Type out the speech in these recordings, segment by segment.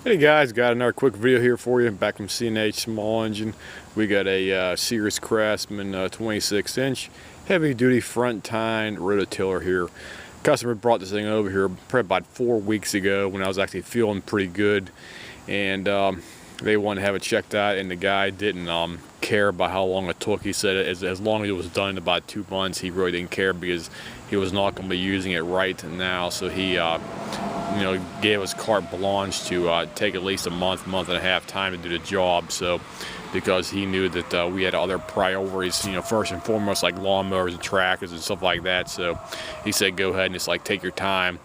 Hey guys, got another quick video here for you. Back from C&H Small Engine. We got a Sears Craftsman 26-inch heavy-duty front tine rototiller here. Customer brought this thing over here probably about 4 weeks ago when I was actually feeling pretty good, and they wanted to have it checked out, and the guy didn't care about how long it took. He said as long as it was done in about 2 months, he really didn't care because he was not going to be using it right now. So he gave us carte blanche to take at least a month and a half time to do the job. So because he knew that we had other priorities, first and foremost, like lawnmowers and tractors and stuff like that. So he said go ahead and just like take your time.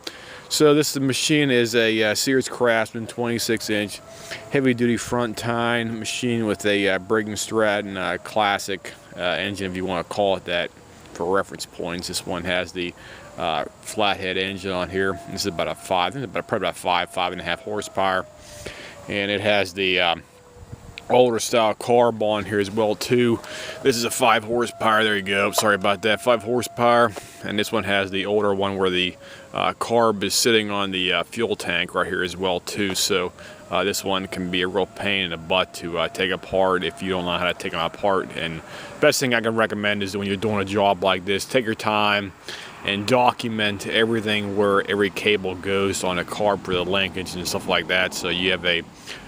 So the machine is a Sears Craftsman 26-inch heavy-duty front tine machine with a Briggs & Stratton classic engine, if you want to call it that, for reference points. This one has the flathead engine on here. This is about probably about 5.5 horsepower, and it has the older style carb on here as well too. This is a 5 horsepower. There you go. Sorry about that. 5 horsepower, and this one has the older one where the carb is sitting on the fuel tank right here as well too. So this one can be a real pain in the butt to take apart if you don't know how to take them apart. And best thing I can recommend is when you're doing a job like this, take your time and document everything where every cable goes on a carb for the linkage and stuff like that, so you have a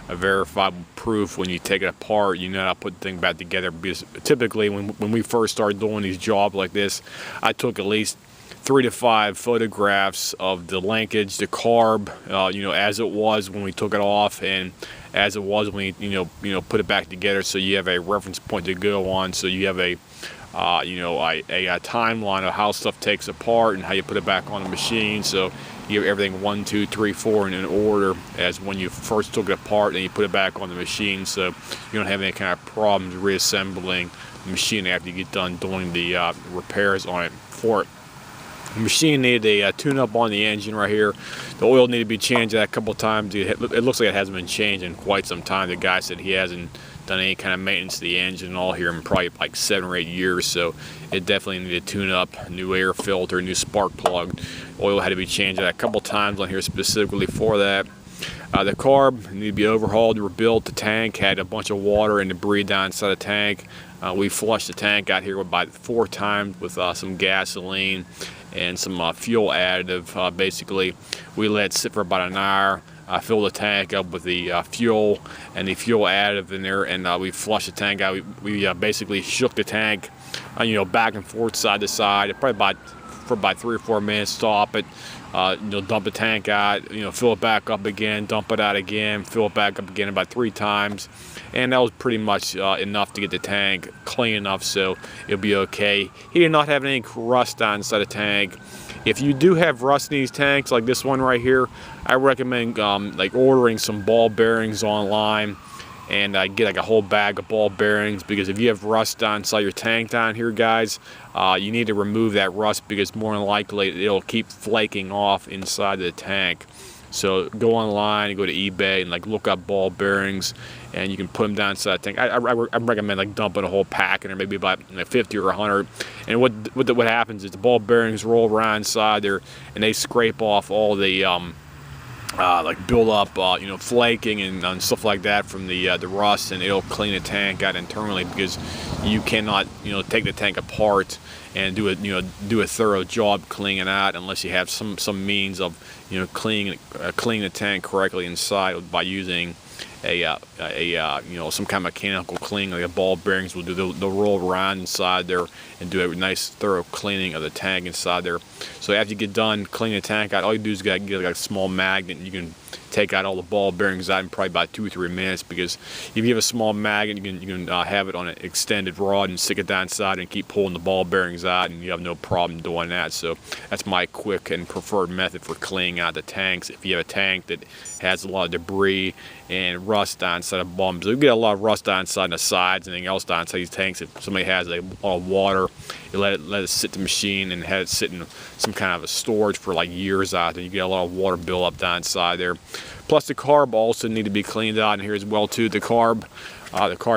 verifiable proof when you take it apart. You know how to put the thing back together, because typically when we first started doing these jobs like this, I took at least 3 to 5 photographs of the linkage, the carb, as it was when we took it off and as it was when we put it back together, so you have a reference point to go on, so you have a timeline of how stuff takes apart and how you put it back on the machine. So you have everything 1, 2, 3, 4 in an order as when you first took it apart and you put it back on the machine, so you don't have any kind of problems reassembling the machine after you get done doing the repairs on it for it. The machine needed a tune-up on the engine right here. The oil needed to be changed a couple times. It looks like it hasn't been changed in quite some time. The guy said he hasn't done any kind of maintenance to the engine all here in probably like 7 or 8 years, so it definitely needed a tune-up, new air filter, new spark plug. Oil had to be changed a couple times on here specifically for that. The carb needed to be overhauled, rebuilt. The tank had a bunch of water and debris down inside the tank. We flushed the tank out here about 4 times with some gasoline and some fuel additive. Basically, we let it sit for about an hour. Fill the tank up with the fuel and the fuel additive in there, and we flushed the tank out. We basically shook the tank, back and forth, side to side, probably for about 3 or 4 minutes. Stop it, dump the tank out, fill it back up again, dump it out again, fill it back up again about 3 times, and that was pretty much enough to get the tank clean enough so it'll be okay. He did not have any rust on inside the tank. If you do have rust in these tanks, like this one right here, I recommend like ordering some ball bearings online and get like a whole bag of ball bearings, because if you have rust inside your tank down here, guys, you need to remove that rust, because more than likely it'll keep flaking off inside the tank. So go online, go to eBay, and like look up ball bearings, and you can put them down inside the tank. I recommend like dumping a whole pack in there, maybe about 50 or 100. And what happens is the ball bearings roll around inside there, and they scrape off all the like build up, flaking and stuff like that from the rust, and it'll clean the tank out internally, because you cannot take the tank apart and do a thorough job cleaning it out unless you have some means of cleaning the tank correctly inside by using some kind of mechanical cleaning, like the ball bearings will do. They'll roll around inside there and do a nice thorough cleaning of the tank inside there. So after you get done cleaning the tank out, all you do is get like a small magnet, and you can take out all the ball bearings out in probably about 2 or 3 minutes, because if you have a small magnet, you can have it on an extended rod and stick it down inside and keep pulling the ball bearings out, and you have no problem doing that. So that's my quick and preferred method for cleaning out the tanks. If you have a tank that has a lot of debris and rust down inside the bottom, so you get a lot of rust down inside the sides and anything else down inside these tanks. If somebody has a lot of water, you let it sit in the machine and have it sit in some kind of a storage for like years out, and you get a lot of water build up down inside there. Plus the carb also need to be cleaned out in here as well too. The carb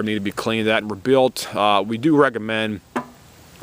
need to be cleaned out and rebuilt. We do recommend,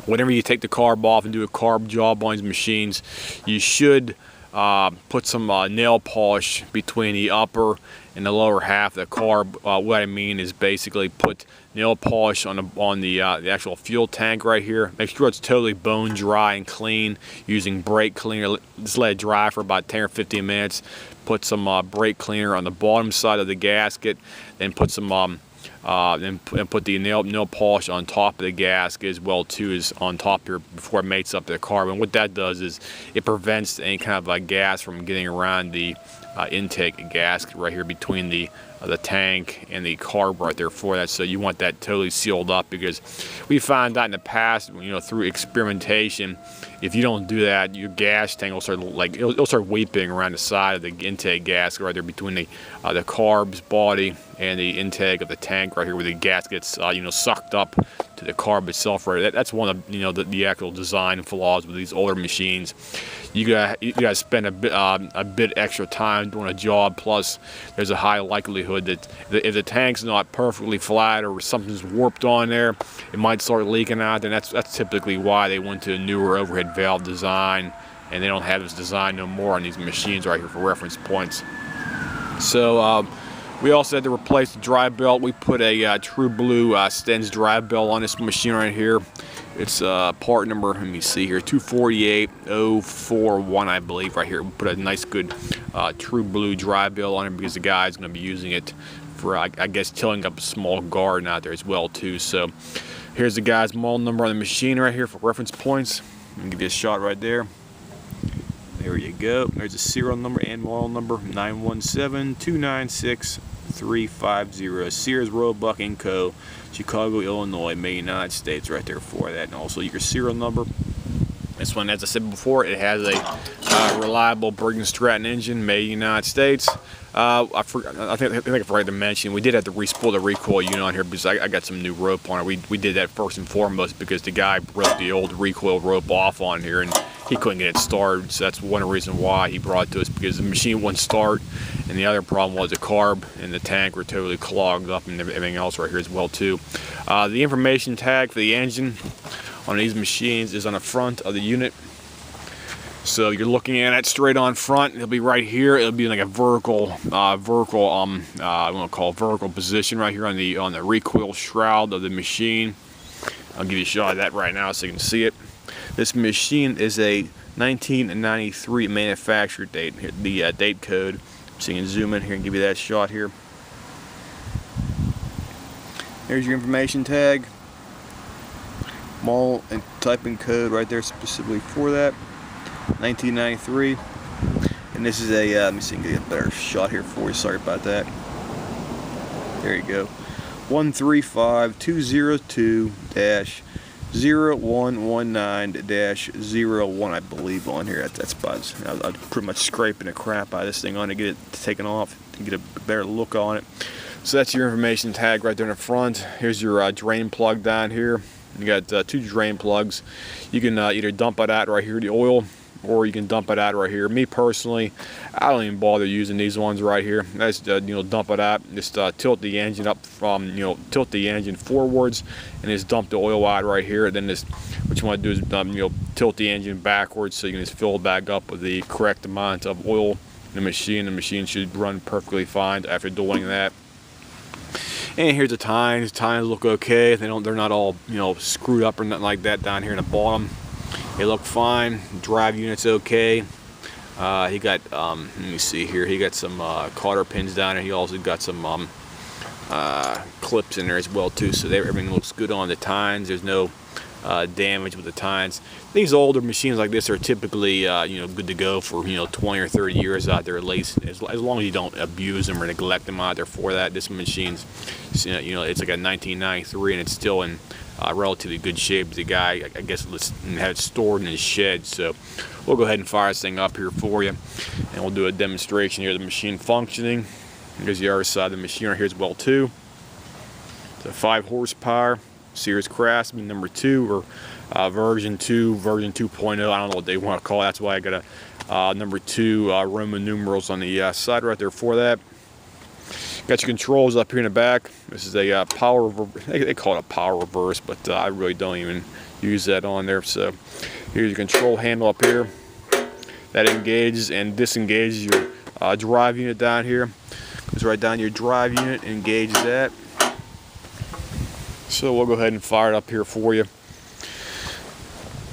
whenever you take the carb off and do a carb job on these machines, you should put some nail polish between the upper and the lower half of the carb. What I mean is basically put nail polish on the actual fuel tank right here. Make sure it's totally bone dry and clean using brake cleaner. Just let it dry for about 10 or 15 minutes. Put some brake cleaner on the bottom side of the gasket, then put some and put the nail polish on top of the gasket as well too, is on top here before it mates up the carb. And what that does is it prevents any kind of gas from getting around the intake gasket right here between the tank and the carb right there for that. So you want that totally sealed up, because we found out in the past, through experimentation, if you don't do that, your gas tank will start it'll start weeping around the side of the intake gasket right there between the carb's body and the intake of the tank right here, where the gas gets sucked up to the carb itself right there. That's one of the actual design flaws with these older machines. You gotta spend a bit extra time doing a job, plus there's a high likelihood that if the tank's not perfectly flat or something's warped on there, it might start leaking out. And that's typically why they went to a newer overhead valve design, and they don't have this design no more on these machines right here for reference points. So we also had to replace the drive belt. We put a True Blue Stens drive belt on this machine right here. It's part number, let me see here, 248041, I believe, right here. We put a nice good True Blue drive belt on it because the guy's going to be using it for, I guess, tilling up a small garden out there as well too. So here's the guy's model number on the machine right here for reference points. Let me give you a shot right there. There you go. There's a serial number and model number, 917-296-350. Sears Roebuck & Co., Chicago, Illinois, made in the United States right there for that. And also your serial number. This one, as I said before, it has a reliable Briggs & Stratton engine made in the United States. I think I forgot to mention, we did have to re-spool the recoil unit on here because I got some new rope on it. We did that first and foremost because the guy broke the old recoil rope off on here and he couldn't get it started. So that's one reason why he brought it to us, because the machine wouldn't start. And the other problem was the carb and the tank were totally clogged up and everything else right here as well too. The information tag for the engine on these machines is on the front of the unit. So you're looking at it straight on front. It'll be right here. It'll be like a vertical I want to call it vertical position right here on the recoil shroud of the machine. I'll give you a shot of that right now so you can see it. This machine is a 1993 manufacture date. Here, the date code. So you can zoom in here and give you that shot here. Here's your information tag. Model and typing code right there specifically for that. 1993, and this is a let me see if I can get a better shot here for you. Sorry about that. There you go. 135202-0119-01, I believe, on here. That's about. I'm pretty much scraping the crap out of this thing on to get it taken off and get a better look on it. So that's your information tag right there in the front. Here's your drain plug down here. You got two drain plugs. You can either dump it out right here, the oil, or you can dump it out right here. Me personally, I don't even bother using these ones right here. I just dump it out. Just tilt the engine up from tilt the engine forwards, and just dump the oil out right here. And then this, what you want to do is tilt the engine backwards so you can just fill it back up with the correct amount of oil in the machine. The machine should run perfectly fine after doing that. And here's the tines. Tines look okay. They're not all screwed up or nothing like that down here in the bottom. They look fine. Drive unit's okay. He got let me see here. He got some cotter pins down there. He also got some clips in there as well too. So everything looks good on the tines. There's no damage with the tines. These older machines like this are typically good to go for 20 or 30 years out there at least, as long as you don't abuse them or neglect them out there for that. This machine's it's like a 1993 and it's still in relatively good shape. The guy, I guess, had it stored in his shed. So we'll go ahead and fire this thing up here for you, and we'll do a demonstration here of the machine functioning. Here's the other side of the machine right here as well too. It's a 5 horsepower Sears Craftsman number 2, or version 2, version 2.0. I don't know what they want to call it. That's why I got a number 2 Roman numerals on the side right there for that. Got your controls up here in the back. This is a power, they call it a power reverse, but I really don't even use that on there. So here's your control handle up here. that engages and disengages your drive unit down here. Goes right down your drive unit, engages that. So we'll go ahead and fire it up here for you.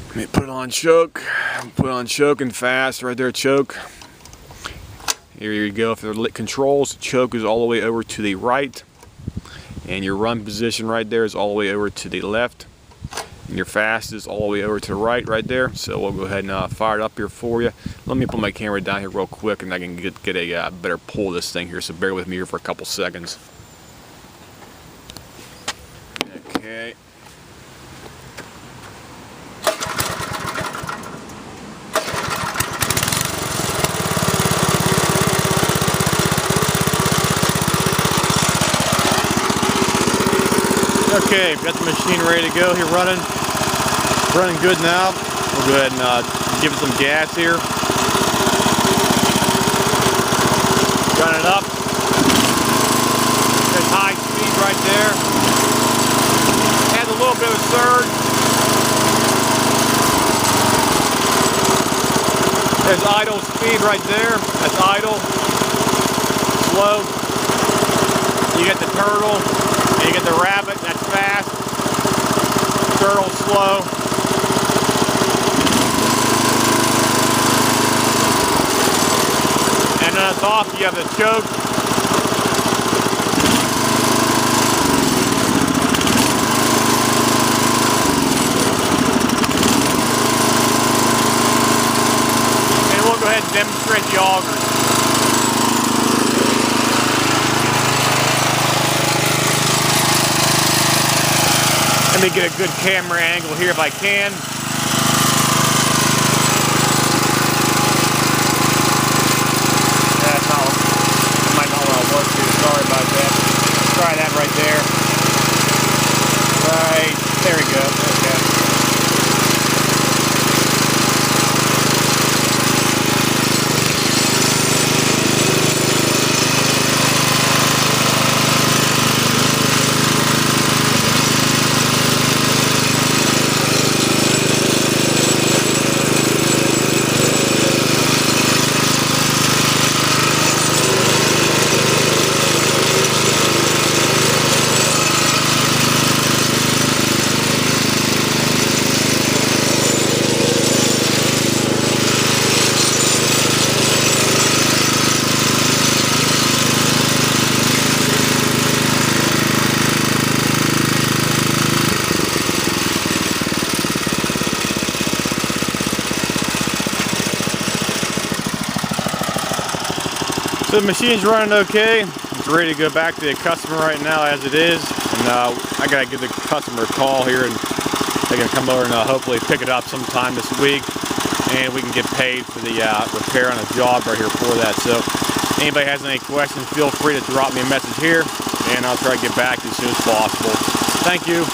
Let me put it on choke. Put it on choke and fast right there, choke. Here you go. If they're lit controls, choke is all the way over to the right, and your run position right there is all the way over to the left, and your fast is all the way over to the right there. So we'll go ahead and fire it up here for you. Let me put my camera down here real quick, and I can get a better pull of this thing here. So bear with me here for a couple seconds. Okay. Okay, got the machine ready to go here, running good now. We'll go ahead and give it some gas here. Run it up. There's high speed right there. Has a little bit of surge. There's idle speed right there. That's idle. Slow. You get the turtle. And you get the rabbit, that's fast. Turtle, slow. And then it's off, you have the choke. And we'll go ahead and demonstrate the augers. Let me get a good camera angle here if I can. That's not, that might not want to work here. Sorry about that. Let's try that right there. Right, there we go. Okay. So the machine's running okay. It's ready to go back to the customer right now as it is. And I gotta give the customer a call here, and they can come over and hopefully pick it up sometime this week, and we can get paid for the repair on the job right here for that. So anybody has any questions, feel free to drop me a message here, and I'll try to get back to you as soon as possible. Thank you.